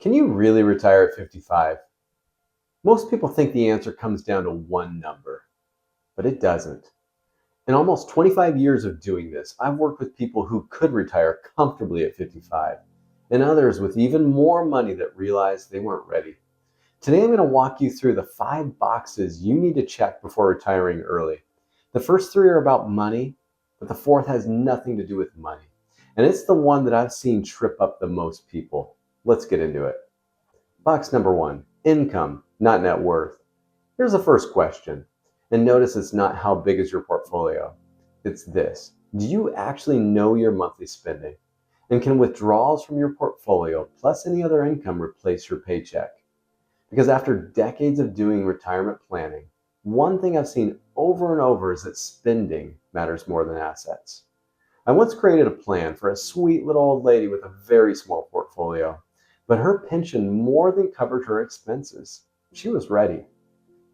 Can you really retire at 55? Most people think the answer comes down to one number, but it doesn't. In almost 25 years of doing this, I've worked with people who could retire comfortably at 55, and others with even more money that realized they weren't ready. Today, I'm going to walk you through the 5 boxes you need to check before retiring early. The first 3 are about money, but the fourth has nothing to do with money. And it's the one that I've seen trip up the most people. Let's get into it. Box number 1, income, not net worth. Here's the first question. And notice it's not how big is your portfolio. It's this. Do you actually know your monthly spending? And can withdrawals from your portfolio plus any other income replace your paycheck? Because after decades of doing retirement planning, one thing I've seen over and over is that spending matters more than assets. I once created a plan for a sweet little old lady with a very small portfolio, but her pension more than covered her expenses. She was ready.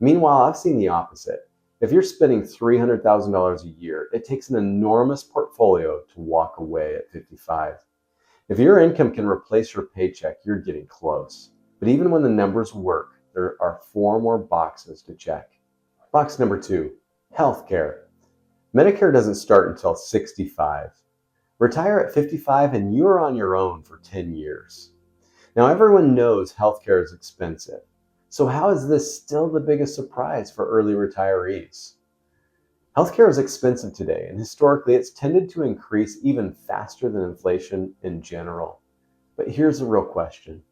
Meanwhile, I've seen the opposite. If you're spending $300,000 a year, it takes an enormous portfolio to walk away at 55. If your income can replace your paycheck, you're getting close. But even when the numbers work, there are 4 more boxes to check. Box number 2, healthcare. Medicare doesn't start until 65. Retire at 55 and you're on your own for 10 years. Now, everyone knows healthcare is expensive. So how is this still the biggest surprise for early retirees? Healthcare is expensive today, and historically it's tended to increase even faster than inflation in general. But here's the real question.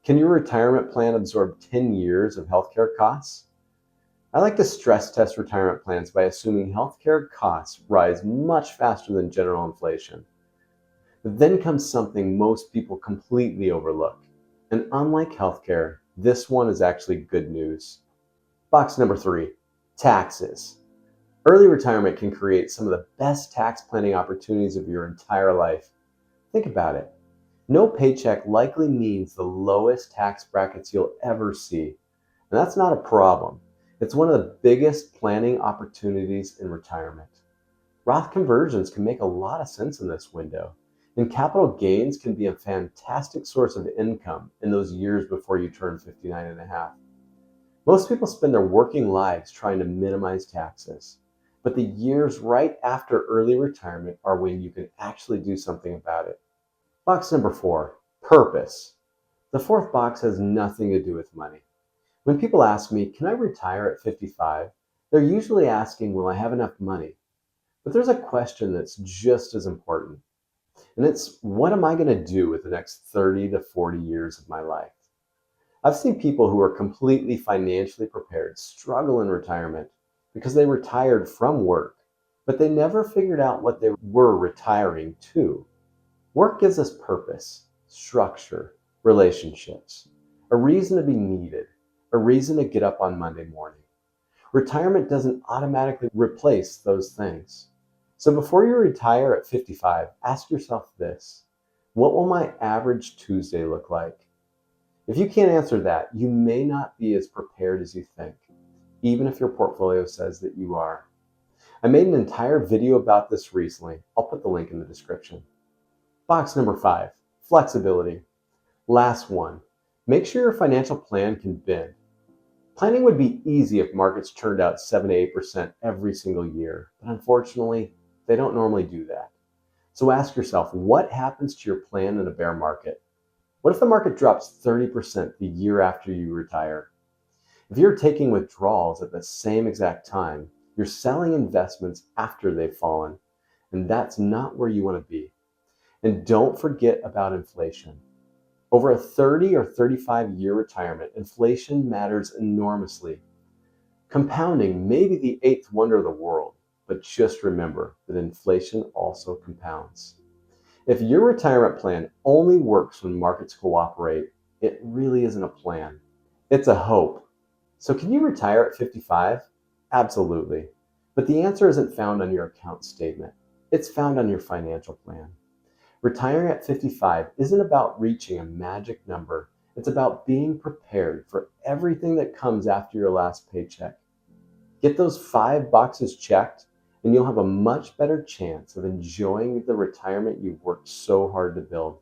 Can your retirement plan absorb 10 years of healthcare costs? I like to stress test retirement plans by assuming healthcare costs rise much faster than general inflation. But then comes something most people completely overlook. And unlike healthcare, this one is actually good news. Box number 3, taxes. Early retirement can create some of the best tax planning opportunities of your entire life. Think about it. No paycheck likely means the lowest tax brackets you'll ever see. And that's not a problem. It's one of the biggest planning opportunities in retirement. Roth conversions can make a lot of sense in this window. And capital gains can be a fantastic source of income in those years before you turn 59 and a half. Most people spend their working lives trying to minimize taxes. But the years right after early retirement are when you can actually do something about it. Box number 4, purpose. The fourth box has nothing to do with money. When people ask me, can I retire at 55? They're usually asking, will I have enough money? But there's a question that's just as important. And it's, what am I going to do with the next 30 to 40 years of my life? I've seen people who are completely financially prepared struggle in retirement because they retired from work, but they never figured out what they were retiring to. Work gives us purpose, structure, relationships, a reason to be needed, a reason to get up on Monday morning. Retirement doesn't automatically replace those things. So before you retire at 55, ask yourself this: what will my average Tuesday look like? If you can't answer that, you may not be as prepared as you think, even if your portfolio says that you are. I made an entire video about this recently. I'll put the link in the description. Box number 5, flexibility. Last one, make sure your financial plan can bend. Planning would be easy if markets turned out 7 to 8% every single year, but unfortunately, they don't normally do that. So ask yourself, what happens to your plan in a bear market? What if the market drops 30% the year after you retire? If you're taking withdrawals at the same exact time, you're selling investments after they've fallen, and that's not where you want to be. And don't forget about inflation. Over a 30 or 35-year retirement, inflation matters enormously. Compounding may be the 8th wonder of the world, but just remember that inflation also compounds. If your retirement plan only works when markets cooperate, it really isn't a plan. It's a hope. So can you retire at 55? Absolutely. But the answer isn't found on your account statement. It's found on your financial plan. Retiring at 55 isn't about reaching a magic number. It's about being prepared for everything that comes after your last paycheck. Get those 5 boxes checked, and you'll have a much better chance of enjoying the retirement you've worked so hard to build.